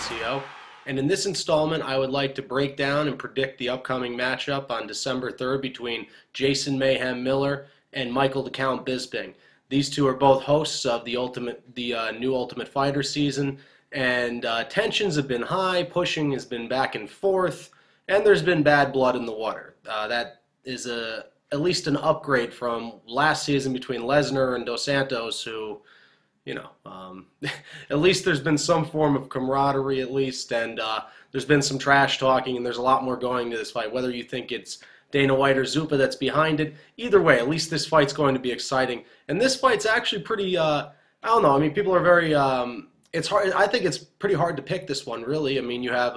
CO, and in this installment I would like to break down and predict the upcoming matchup on December 3rd between Jason Mayhem Miller and Michael the Count Bisping. These two are both hosts of the new Ultimate Fighter season, and tensions have been high, pushing has been back and forth, and there's been bad blood in the water. That is at least an upgrade from last season between Lesnar and Dos Santos, who, you know, at least there's been some form of camaraderie at least, and there's been some trash talking, and there's a lot more going to this fight. Whether you think it's Dana White or Zupa that's behind it, either way, at least this fight's going to be exciting. And this fight's actually pretty, I don't know, I mean, people are very, it's hard, I think it's pretty hard to pick this one, really. I mean, you have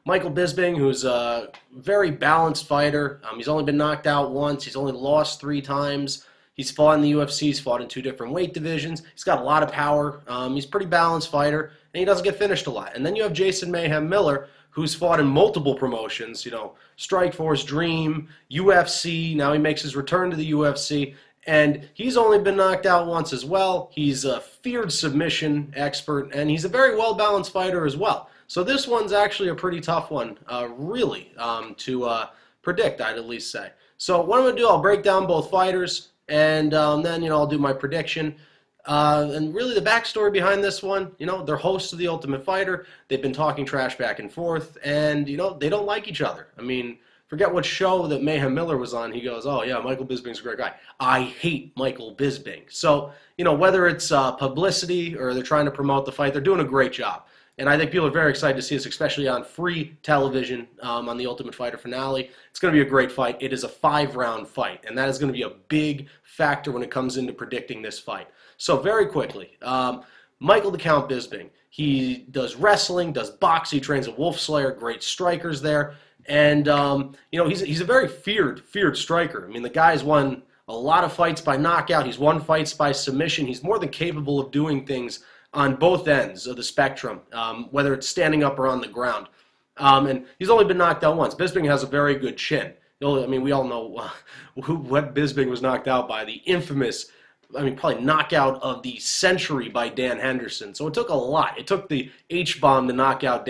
Michael Bisping, who's a very balanced fighter. He's only been knocked out once. He's only lost 3 times. He's fought in the UFC. He's fought in 2 different weight divisions. He's got a lot of power. He's a pretty balanced fighter, and he doesn't get finished a lot. And then you have Jason Mayhem Miller, who's fought in multiple promotions, you know, Strikeforce, Dream, UFC. Now he makes his return to the UFC, and he's only been knocked out once as well. He's a feared submission expert, and he's a very well-balanced fighter as well. So this one's actually a pretty tough one, really, to predict, I'd at least say. So what I'm going to do, I'll break down both fighters, and then, you know, I'll do my prediction. And really the backstory behind this one, you know, they're hosts of the Ultimate Fighter. They've been talking trash back and forth, and, you know, they don't like each other. I mean, forget what show that Mayhem Miller was on. He goes, oh, yeah, Michael Bisping's a great guy. I hate Michael Bisping. So, you know, whether it's publicity or they're trying to promote the fight, they're doing a great job. And I think people are very excited to see this, especially on free television on the Ultimate Fighter finale. It's going to be a great fight. It is a 5-round fight, and that is going to be a big factor when it comes into predicting this fight. So very quickly, Michael the Count Bisping. He does wrestling, does boxing, he trains at Wolf Slayer, great strikers there. And, you know, he's a very feared striker. I mean, the guy's won a lot of fights by knockout. He's won fights by submission. He's more than capable of doing things on both ends of the spectrum, whether it's standing up or on the ground. And he's only been knocked out once. Bisping has a very good chin. I mean, we all know what Bisping was knocked out by, the infamous, I mean, probably knockout of the century by Dan Henderson. So it took a lot. It took the H-bomb to knock out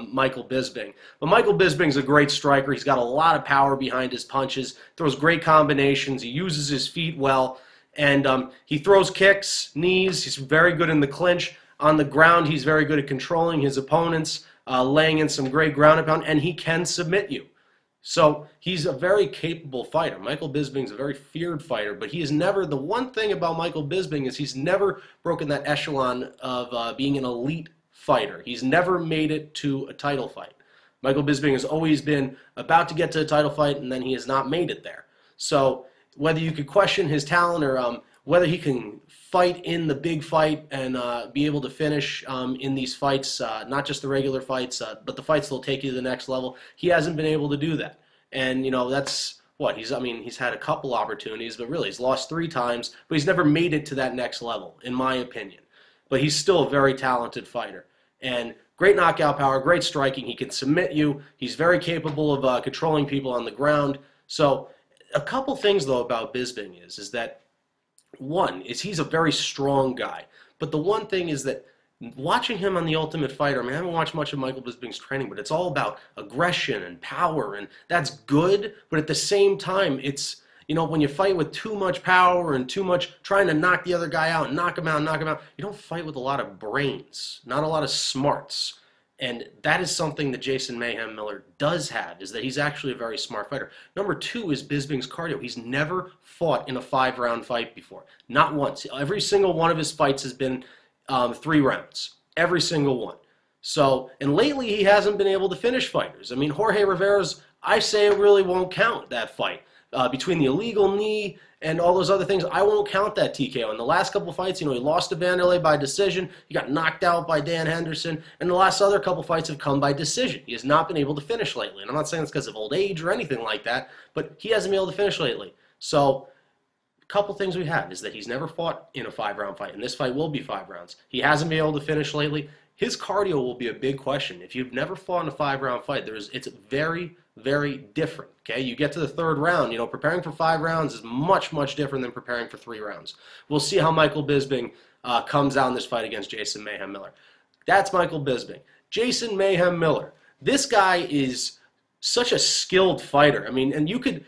Michael Bisping. But Michael Bisping's a great striker. He's got a lot of power behind his punches, throws great combinations, he uses his feet well. And he throws kicks, knees. He's very good in the clinch. On the ground, he's very good at controlling his opponents, laying in some great ground and pound, and he can submit you. So he's a very capable fighter. Michael Bisping's a very feared fighter, but he is never, the one thing about Michael Bisping is he's never broken that echelon of being an elite fighter. He's never made it to a title fight. Michael Bisping has always been about to get to a title fight, and then he has not made it there. So whether you could question his talent or whether he can fight in the big fight and be able to finish in these fights, not just the regular fights, but the fights that'll take you to the next level, he hasn't been able to do that. And, you know, that's what I mean, he's had a couple opportunities, but really he's lost 3 times, but he's never made it to that next level, in my opinion. But he's still a very talented fighter. And great knockout power, great striking. He can submit you. He's very capable of controlling people on the ground. So a couple things, though, about Bisping is that, one, is he's a very strong guy. But the one thing is that watching him on The Ultimate Fighter, I mean, I haven't watched much of Michael Bisping's training, but it's all about aggression and power, and that's good. But at the same time, it's, you know, when you fight with too much power and too much trying to knock the other guy out, knock him out, you don't fight with a lot of brains, not a lot of smarts. And that is something that Jason Mayhem Miller does have, is that he's actually a very smart fighter. Number 2 is Bisping's cardio. He's never fought in a 5-round fight before. Not once. Every single one of his fights has been 3 rounds. Every single one. So, and lately he hasn't been able to finish fighters. I mean, Jorge Rivera's, I say it really won't count, that fight. Between the illegal knee and all those other things, I won't count that TKO. In the last couple fights, you know, he lost to Vanderlei by decision. He got knocked out by Dan Henderson. And the last other couple fights have come by decision. He has not been able to finish lately. And I'm not saying it's because of old age or anything like that, but he hasn't been able to finish lately. So a couple things we have is that he's never fought in a 5-round fight, and this fight will be 5 rounds. He hasn't been able to finish lately. His cardio will be a big question. If you've never fought in a 5-round fight, it's very, very different. Okay, you get to the 3rd round, you know, preparing for 5 rounds is much, much different than preparing for 3 rounds. We'll see how Michael Bisping comes out in this fight against Jason Mayhem Miller. That's Michael Bisping. Jason Mayhem Miller. This guy is such a skilled fighter. I mean, and you could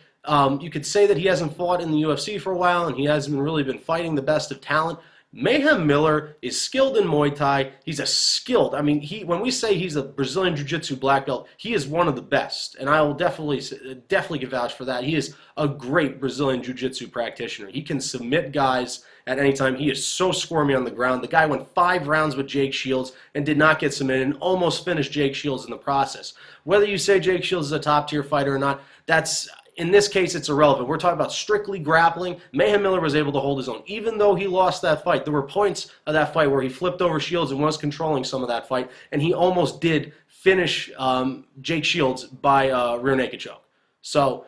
say that he hasn't fought in the UFC for a while and he hasn't really been fighting the best of talent. Mayhem Miller is skilled in Muay Thai. He's a skilled, I mean, when we say he's a Brazilian Jiu-Jitsu black belt, he is one of the best. And I will definitely give vouch for that. He is a great Brazilian Jiu-Jitsu practitioner. He can submit guys at any time. He is so squirmy on the ground. The guy went 5 rounds with Jake Shields and did not get submitted and almost finished Jake Shields in the process. Whether you say Jake Shields is a top-tier fighter or not, in this case, it's irrelevant. We're talking about strictly grappling. Mayhem Miller was able to hold his own. Even though he lost that fight, there were points of that fight where he flipped over Shields and was controlling some of that fight, and he almost did finish Jake Shields by rear naked choke. So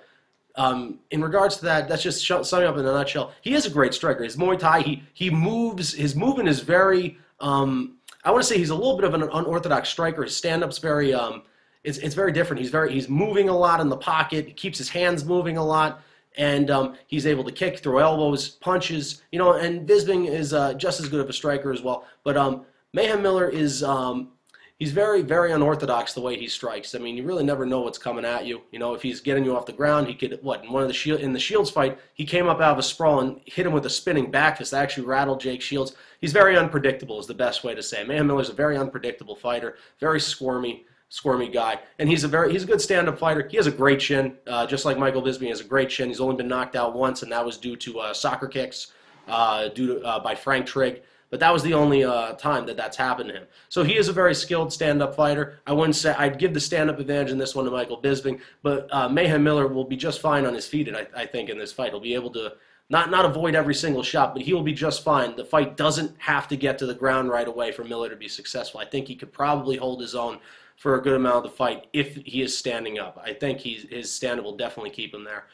in regards to that, that's just summing up in a nutshell. He is a great striker. His Muay Thai, he moves. His movement is very, I want to say he's a little bit of an unorthodox striker. His stand-up's very... It's very different. He's moving a lot in the pocket. He keeps his hands moving a lot, and he's able to kick, throw elbows, punches. You know, and Bisping is just as good of a striker as well. But Mayhem Miller is he's very, very unorthodox the way he strikes. I mean, you really never know what's coming at you. You know, if he's getting you off the ground, he could in the Shields fight, he came up out of a sprawl and hit him with a spinning back fist that actually rattled Jake Shields. He's very unpredictable is the best way to say it. Mayhem Miller's a very unpredictable fighter, very squirmy guy, and he's a good stand-up fighter. He has a great chin, just like Michael Bisping has a great chin. He's only been knocked out once, and that was due to soccer kicks by Frank Trigg. But that was the only time that's happened to him. So he is a very skilled stand-up fighter. I wouldn't say I'd give the stand-up advantage in this one to Michael Bisping, but Mayhem Miller will be just fine on his feet, I think, in this fight. He'll be able to not avoid every single shot, but he will be just fine. The fight doesn't have to get to the ground right away for Miller to be successful. I think he could probably hold his own for a good amount of the fight if he is standing up. I think his stand-up will definitely keep him there,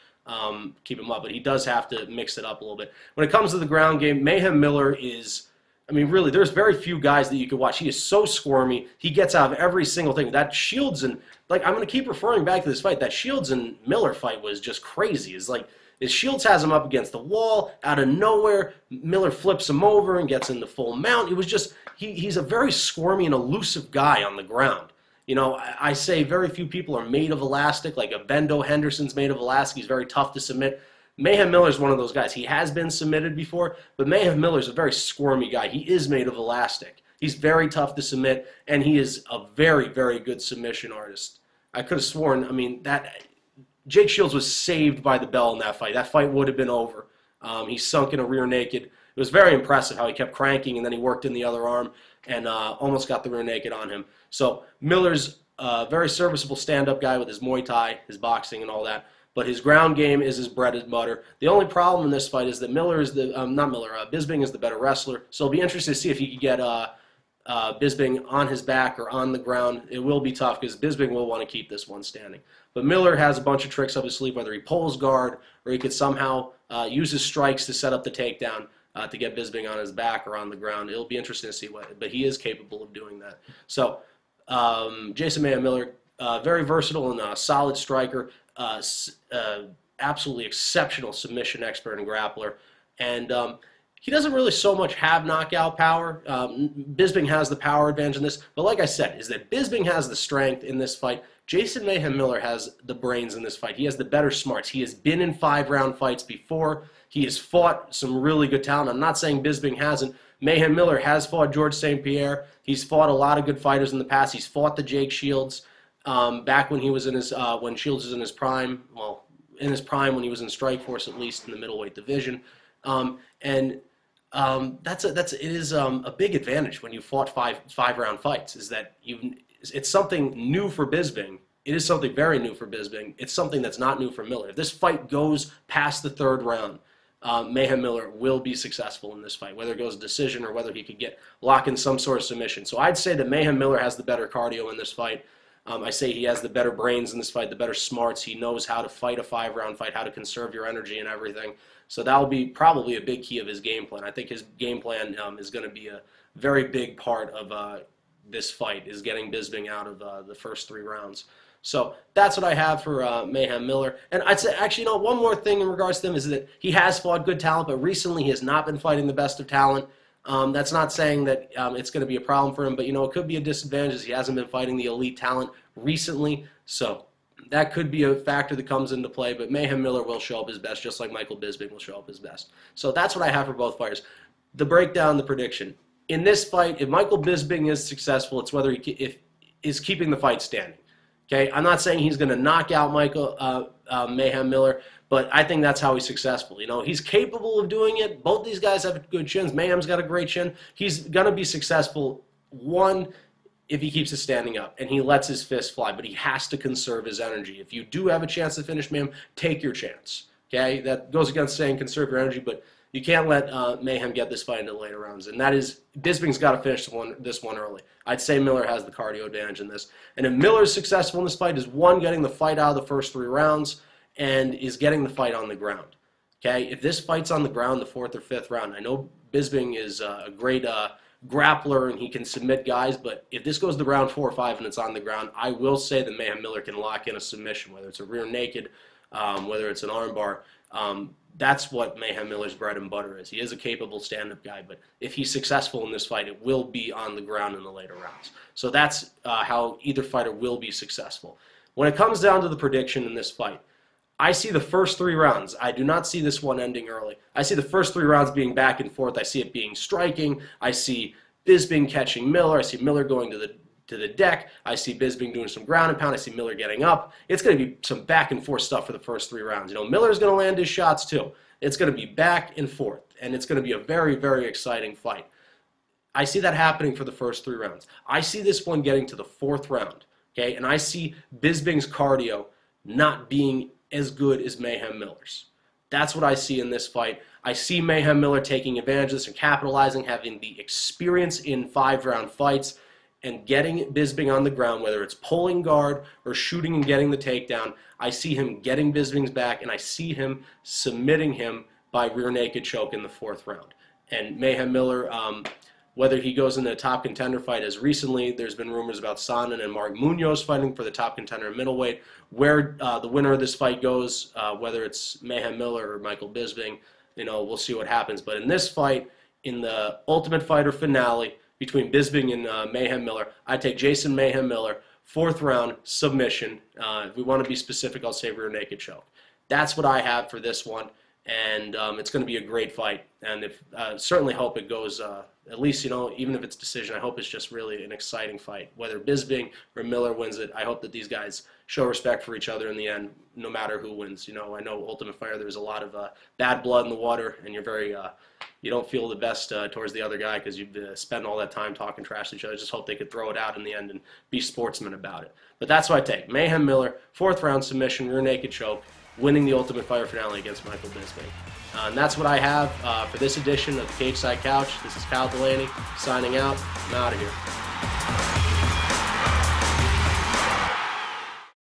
keep him up, but he does have to mix it up a little bit. When it comes to the ground game, Mayhem Miller is, I mean, really, there's very few guys that you could watch. He is so squirmy. He gets out of every single thing. That Shields and, like, I'm going to keep referring back to this fight. That Shields and Miller fight was just crazy. It's like, Shields has him up against the wall, out of nowhere, Miller flips him over and gets in the full mount. It was just, he's a very squirmy and elusive guy on the ground. You know, I say very few people are made of elastic, like a Bendo Henderson's made of elastic. He's very tough to submit. Mayhem Miller's one of those guys. He has been submitted before, but Mayhem Miller's a very squirmy guy. He is made of elastic. He's very tough to submit, and he is a very, very good submission artist. I could have sworn, I mean, that Jake Shields was saved by the bell in that fight. That fight would have been over. He sunk in a rear naked. It was very impressive how he kept cranking, and then he worked in the other arm and almost got the rear naked on him. So Miller's a very serviceable stand-up guy with his Muay Thai, his boxing, and all that. But his ground game is his bread and butter. The only problem in this fight is that Bisping is the better wrestler. So it'll be interesting to see if he can get Bisping on his back or on the ground. It will be tough because Bisping will want to keep this one standing. But Miller has a bunch of tricks up his sleeve, whether he pulls guard or he could somehow use his strikes to set up the takedown to get Bisping on his back or on the ground. It'll be interesting to see but he is capable of doing that. So Jason Mayhem Miller, very versatile and solid striker, absolutely exceptional submission expert and grappler, and he doesn't really so much have knockout power. Bisping has the power advantage in this, but like I said, is that Bisping has the strength in this fight. Jason Mayhem Miller has the brains in this fight. He has the better smarts. He has been in 5-round fights before. He has fought some really good talent. I'm not saying Bisping hasn't. Mayhem Miller has fought George St. Pierre. He's fought a lot of good fighters in the past. He's fought the Jake Shields back when he was in his when Shields was in his prime. Well, in his prime when he was in Strikeforce, at least in the middleweight division. It is a big advantage when you fought five-round fights. Is that it's something new for Bisping. It is something very new for Bisping. It's something that's not new for Miller. If this fight goes past the 3rd round, Mayhem Miller will be successful in this fight, whether it goes to decision or whether he could lock in some sort of submission. So I'd say that Mayhem Miller has the better cardio in this fight. I say he has the better brains in this fight, the better smarts. He knows how to fight a 5-round fight, how to conserve your energy and everything. So that will be probably a big key of his game plan. I think his game plan is going to be a very big part of this fight, is getting Bisping out of the first 3 rounds. So that's what I have for Mayhem Miller. And I'd say, actually, one more thing in regards to him is that he has fought good talent, but recently he has not been fighting the best of talent. That's not saying that it's going to be a problem for him, but, it could be a disadvantage as he hasn't been fighting the elite talent recently. So that could be a factor that comes into play, but Mayhem Miller will show up his best, just like Michael Bisping will show up his best. So that's what I have for both fighters. The breakdown, the prediction. In this fight, if Michael Bisping is successful, it's whether he is keeping the fight standing. Okay, I'm not saying he's going to knock out Mayhem Miller, but I think that's how he's successful. He's capable of doing it. Both these guys have good chins. Mayhem's got a great chin. He's going to be successful, one, if he keeps it standing up and he lets his fist fly, but he has to conserve his energy. If you do have a chance to finish Mayhem, take your chance. Okay, that goes against saying conserve your energy, but you can't let Mayhem get this fight into the later rounds, and that is Bisping's got to finish this one early. I'd say Miller has the cardio advantage in this, and if Miller's successful in this fight, is one, getting the fight out of the first 3 rounds, and is getting the fight on the ground. Okay, if this fight's on the ground, the 4th or 5th round, I know Bisping is a great grappler and he can submit guys, but if this goes to round 4 or 5 and it's on the ground, I will say that Mayhem Miller can lock in a submission, whether it's a rear naked, whether it's an armbar. That's what Mayhem Miller's bread and butter is. He is a capable stand-up guy, but if he's successful in this fight, it will be on the ground in the later rounds. So that's how either fighter will be successful. When it comes down to the prediction in this fight, I see the first 3 rounds. I do not see this one ending early. I see the first 3 rounds being back and forth. I see it being striking. I see Bisping catching Miller. I see Miller going to the deck. I see Bisping doing some ground and pound. I see Miller getting up. It's going to be some back and forth stuff for the first 3 rounds. Miller's going to land his shots too. It's going to be back and forth, and it's going to be a very, very exciting fight. I see that happening for the first 3 rounds. I see this one getting to the 4th round, okay, and I see Bisping's cardio not being as good as Mayhem Miller's. That's what I see in this fight. I see Mayhem Miller taking advantage of this and capitalizing, having the experience in 5-round fights, and getting Bisping on the ground, whether it's pulling guard or shooting and getting the takedown. I see him getting Bisping's back, and I see him submitting him by rear naked choke in the 4th round. And Mayhem Miller, whether he goes into a top contender fight, as recently there's been rumors about Sonnen and Mark Munoz fighting for the top contender in middleweight. Where the winner of this fight goes, whether it's Mayhem Miller or Michael Bisping, we'll see what happens. But in this fight, in the Ultimate Fighter finale between Bisping and Mayhem Miller, I take Jason Mayhem Miller, 4th round, submission. If we want to be specific, I'll say rear naked choke. That's what I have for this one, and it's going to be a great fight. And certainly hope it goes, at least, even if it's decision, I hope it's just really an exciting fight. Whether Bisping or Miller wins it, I hope that these guys show respect for each other in the end, no matter who wins. I know Ultimate Fighter, there's a lot of bad blood in the water, and you're very, you don't feel the best towards the other guy because you spend all that time talking trash to each other. Just hope they could throw it out in the end and be sportsmen about it. But that's what I take. Mayhem Miller, 4th round submission, rear naked choke, winning the Ultimate Fighter finale against Michael Bisping. And that's what I have for this edition of the CageSide Couch. This is Kyle Delaney signing out. I'm out of here.